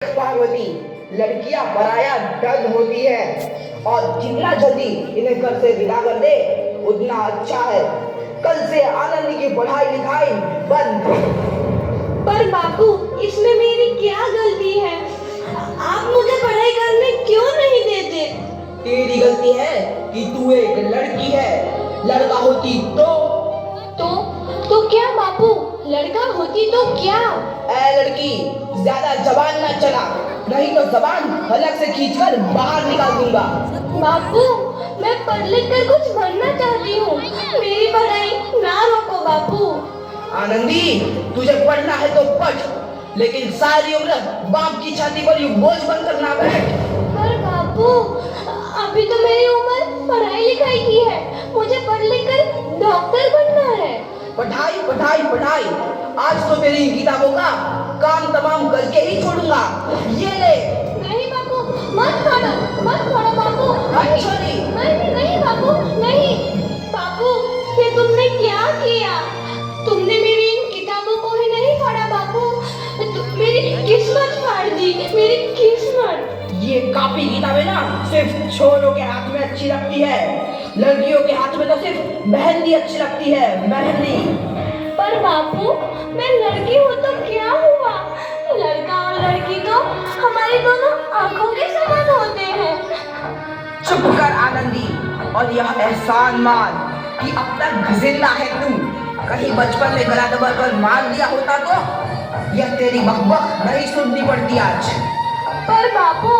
पार्वती, लड़कियां पराया धन होती है और जितना जल्दी इन्हें घर से विदा कर दे उतना अच्छा है। कल से आनंद की पढ़ाई लिखाई बंद। पर बापू, इसमें मेरी क्या गलती है? आप मुझे पढ़ाई करने क्यों नहीं देते? तेरी गलती है कि तू एक लड़की है। लड़का होती तो क्या बापू? लड़का होती तो क्या? ऐ लड़की, ज्यादा जबान न चला, नहीं तो जबान हलक से खींचकर बाहर निकाल दूंगा। बापू, मैं पढ़ लिख कर कुछ बनना चाहती हूँ। मेरी पढ़ाई ना रोको बापू। आनंदी, तुझे पढ़ना है तो पढ़, लेकिन सारी उम्र बाप की छाती पर यूं बोझ बनकर ना बैठ। पर बापू, अभी तो मेरी उम्र पढ़ाई लिखाई की है। मुझे पढ़ लिख कर डॉक्टर बनना है। पढ़ाई पढ़ाई पढ़ाई, आज तो तेरी किताबों का काम तमाम करके ही छोड़ूंगा। ये ले। नहीं बापू, मत छोड़ो बापू। नहीं बापू, नहीं। बापू, ये तुमने क्या किया? तुमने मेरी इन किताबों को ही नहीं पढ़ा बापू। मेरी किस्मत फाड़ दी, मेरी किस्मत। ये कॉपी किताबें ना सिर्फ छोरों के हाथ में अच्छी लगती है, लड़कियों के हाथ में तो सिर्फ मेहंदी अच्छी लगती है, मेहंदी। पर बापू, मैं लड़की हूँ तो क्या हुआ? लड़का और लड़की तो हमारी दोनों आंखों के समान होते हैं। चुप कर आनंदी, और यह एहसान मान कि अब तक जिंदा है तू। कहीं बचपन में गला दबाकर मार दिया होता तो यह तेरी बकबक नहीं सुननी पड़ती आज। पर बापू,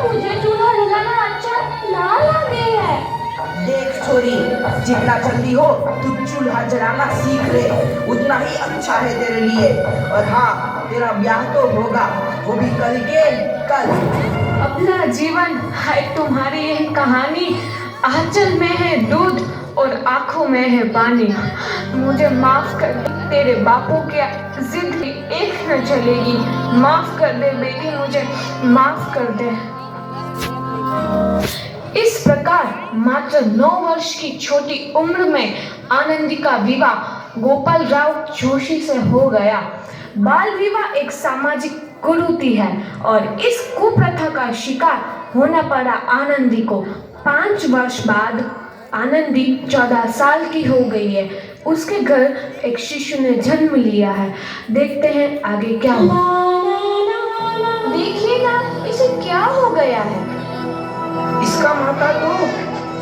मुझे चूल्हा जलाना अच्छा ना लगे है। देख छोरी, जितना जल्दी हो तू चूल्हा जलाना सीख ले, उतना ही अच्छा है तेरे लिए। और हाँ, तेरा ब्याह तो होगा, वो भी कल के कल। अपना जीवन है तुम्हारी यह कहानी, आंचल में है दूध और आंखों में है पानी। मुझे माफ कर दे, तेरे बापू की जिद एक न चलेगी। माफ कर दे बेटी, मुझे माफ कर दे। इस प्रकार मात्र 9 वर्ष की छोटी उम्र में आनंदी का विवाह गोपाल राव जोशी से हो गया। बाल विवाह एक सामाजिक कुरीति है और इस कुप्रथा का शिकार होना पड़ा आनंदी को। 5 वर्ष बाद आनंदी 14 साल की हो गई है। उसके घर एक शिशु ने जन्म लिया है। देखते हैं आगे क्या हुआ। देखिएगा, इसे क्या हो गया है? इसका माथा तो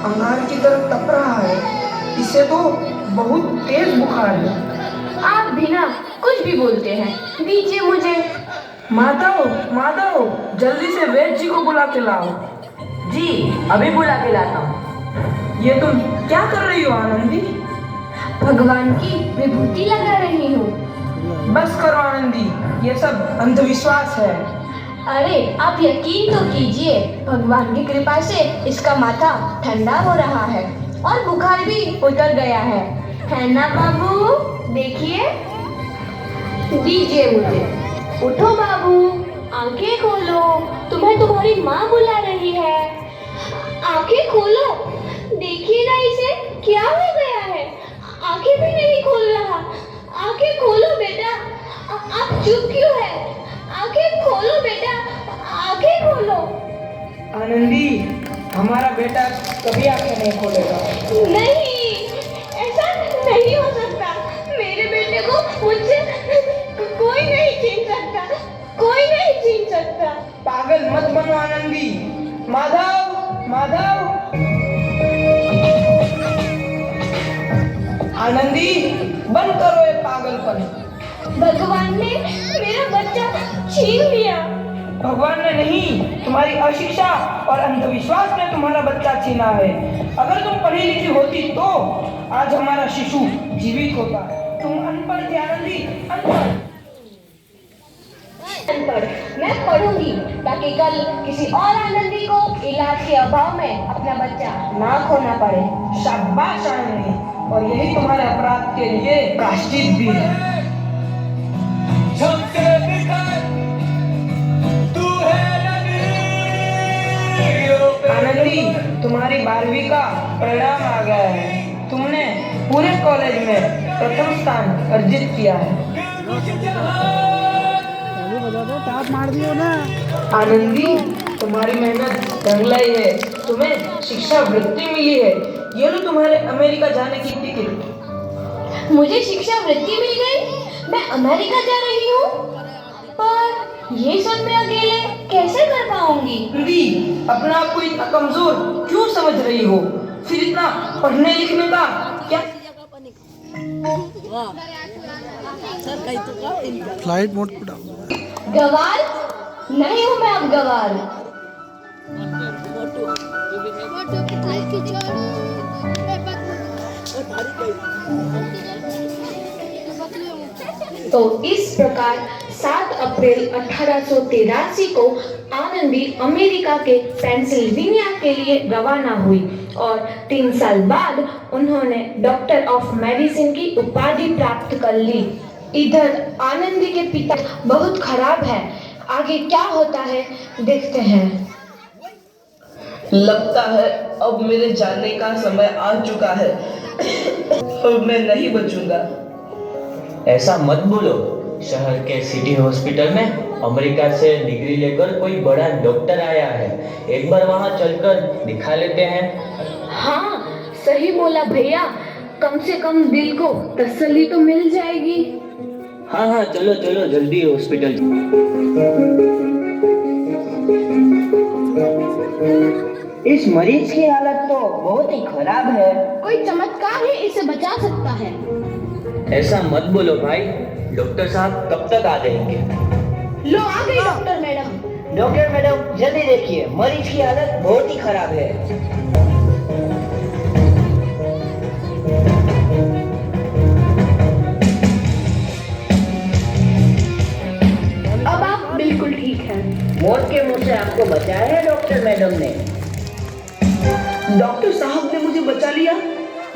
अंगार की तरफ तप रहा है। इसे तो बहुत तेज बुखार है। आप भी ना कुछ भी बोलते हैं। दीजिए मुझे। माधव, जल्दी से वैद्य जी को बुला के लाओ। जी, अभी बुला के लाता हूँ। ये तुम क्या कर रही हो आनंदी? भगवान की विभूति लगा रही हूँ। बस करो आनंदी, ये सब अंधविश्वास है। अरे आप यकीन तो कीजिए, भगवान की कृपा से इसका माथा ठंडा हो रहा है और बुखार भी उतर गया है ना बाबू? देखिए। दीजिए मुझे। उठो बाबू, आंखें खोलो, तुम्हें तुम्हारी माँ बुला रही है। आंखें खोलो, देखिए ना इसे क्या हो गया है। आंखें भी नहीं खोल रहा। आंखें खोलो बेटा। आप चुप क्यों है? आंखें खोलो बेटा, आंखें खोलो। आनंदी, हमारा बेटा कभी आंखें नहीं खोलेगा। नहीं, ऐसा नहीं हो सकता। मेरे बेटे को मुझसे कोई नहीं छीन सकता, कोई नहीं छीन सकता। पागल मत बनो आनंदी। माधव, आनंदी, बंद करो ये पागलपन। भगवान ने मेरा बच्चा छीन लिया। भगवान ने नहीं, तुम्हारी अशिक्षा और अंधविश्वास ने तुम्हारा बच्चा छीना है। अगर तुम पढ़ी लिखी होती तो आज हमारा शिशु जीवित होता। तुम अनपढ़ थी आनंदी, अनपढ़। मैं पढ़ूंगी ताकि कल किसी और आनंदी को इलाज के अभाव में अपना बच्चा ना खोना पड़े। शाबाश आनंदी, और यही तुम्हारे अपराध के लिए प्रायश्चित भी है। आनंदी, तुम्हारी 12वीं का परिणाम आ गया है। तुमने पूरे कॉलेज में प्रथम स्थान अर्जित किया है। आनंदी, तुम्हारी मेहनत रंग लाई है। तुम्हें शिक्षा वृत्ति मिली है। ये लो तुम्हारे अमेरिका जाने की टिकट। मुझे शिक्षा वृत्ति मिल गई, मैं अमेरिका जा रही हूँ। पर ये सब मैं अकेले कैसे कर पाऊंगी? आनंदी, अपने आप को इतना कमजोर क्यों समझ रही हो? फिर इतना पढ़ने लिखने का क्या? फ्लाइट मोड पे डाल। गवार नहीं हूँ मैं अब गवार। तो इस प्रकार 7 अप्रैल 1883 को आनंदी अमेरिका के पेंसिल्वेनिया के लिए रवाना हुई और 3 साल बाद उन्होंने डॉक्टर ऑफ मेडिसिन की उपाधि प्राप्त कर ली। इधर आनंदी के पिता बहुत खराब है। आगे क्या होता है देखते हैं। लगता है अब मेरे जाने का समय आ चुका है और मैं नहीं बचूंगा। ऐसा मत बोलो। शहर के सिटी हॉस्पिटल में अमेरिका से डिग्री लेकर कोई बड़ा डॉक्टर आया है। एक बार वहां चलकर दिखा लेते हैं। हाँ, सही बोला भैया। कम से कम दिल को तसल्ली तो मिल जाएगी। हाँ हाँ, चलो चलो जल्दी हॉस्पिटल। इस मरीज की हालत तो बहुत ही खराब है। कोई चमत्कार ही इसे बचा सकता है। ऐसा मत बोलो भाई, डॉक्टर साहब कब तक आ जाएंगे? लो आ गई डॉक्टर मैडम। डॉक्टर मैडम जल्दी देखिए, मरीज की हालत बहुत ही खराब है। अब आप बिल्कुल ठीक हैं। मौत के मुंह से आपको बचाया है डॉक्टर मैडम ने। डॉक्टर साहब ने मुझे बचा लिया।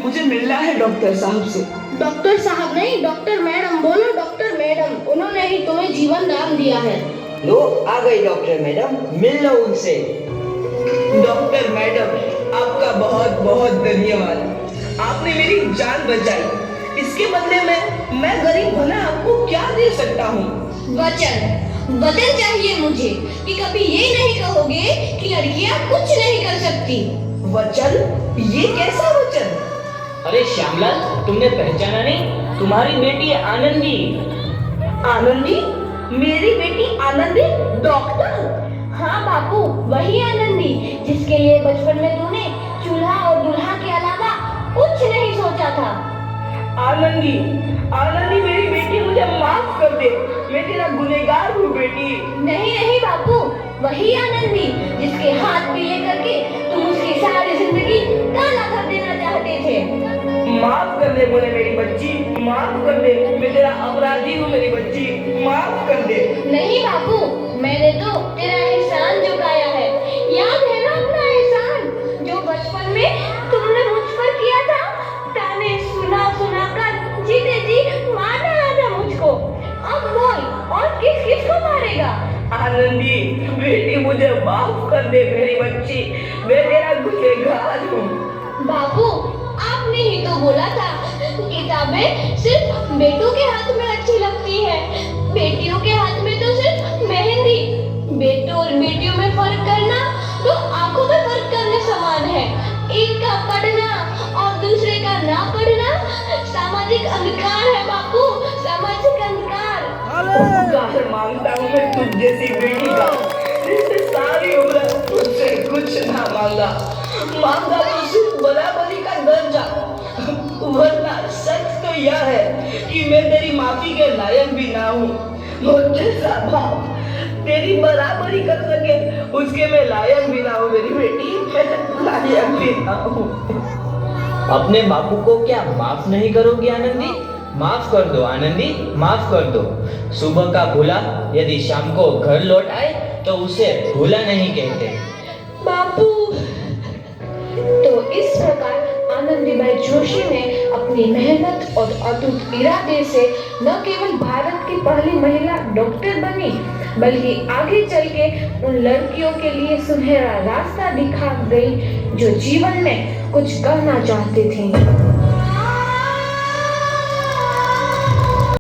मुझे मिलना है डॉक्टर साहब से। डॉक्टर साहब नहीं, डॉक्टर मैडम बोलो। डॉक्टर मैडम, उन्होंने ही तुम्हें जीवन दान दिया है। लो आ गई डॉक्टर मैडम, मिल लो उनसे। डॉक्टर मैडम, आपका बहुत बहुत धन्यवाद। आपने मेरी जान बचाई। इसके बदले में मैं गरीब बना आपको क्या दे सकता हूँ? वचन चाहिए मुझे कि कभी ये नहीं कहोगे कि लड़कियां कुछ नहीं कर सकती। वचन? ये कैसा वचन? अरे श्यामलाल, तुमने पहचाना नहीं? तुम्हारी बेटी आनंदी। आनंदी? मेरी बेटी आनंदी डॉक्टर? हाँ बापू, वही आनंदी जिसके लिए बचपन में तूने चूल्हा और दूल्हा के अलावा कुछ नहीं सोचा था। आनंदी, आनंदी मेरी बेटी, मुझे माफ कर दे। मैं तेरा गुनहगार हूँ बेटी। नहीं नहीं बापू, वही आनंदी जिसके हाथ पीले करके तुम उसकी सारी जिंदगी काला कर देना चाहते थे। माफ कर दे मुझे मेरी बच्ची, माफ कर दे। मैं तेरा अपराधी हूँ मेरी बच्ची, माफ कर दे। नहीं बापू, मैंने तो तेरा एहसान चुकाया है। याद है ना अपना एहसान जो बचपन में तुमने मुझ पर किया था? ताने सुना सुना कर जीते जी मार डाला था मुझको। अब बोल, और किस किस को मारेगा? आनंदी बेटी, मुझे माफ कर दे मेरी बच्ची। मैं तेरा गुनहगार हूँ। बापू, आपने ही तो बोला था किताबें सिर्फ बेटों के हाथ में अच्छी लगती है, बेटियों के हाथ में तो सिर्फ मेहंदी। बेटों और बेटियों में फर्क करना तो आंखों में फर्क करने समान है। एक का पढ़ना और दूसरे का ना पढ़ना सामाजिक अंधकार है बापू, सामाजिक अंधकार। उपकार मांगता हूँ मैं तुझ जैसी बेटी का, जिसने सारी उम्र तुझसे कुछ ना मांगा तो सिर्फ बराबरी का दर्जा। वरना सच तो यह है कि मैं तेरी माफी के लायक भी ना हूँ। और जैसा बाप तेरी बराबरी कर सके उसके मैं लायक भी ना हूँ मेरी बेटी, मैं लायक भी ना हूँ। अपने बापू को क्या माफ नहीं करोगी आनंदी? माफ कर दो आनंदी, माफ कर दो। सुबह का भूला यदि शाम को घर लौट आए तो उसे भूला नहीं कहते। बापू। तो इस प्रकार आनंदीबाई जोशी ने अपनी मेहनत और अटूट इरादे से न केवल भारत की पहली महिला डॉक्टर बनी, बल्कि आगे चल के उन लड़कियों के लिए सुनहरा रास्ता दिखा गई जो जीवन में कुछ करना चाहती थी।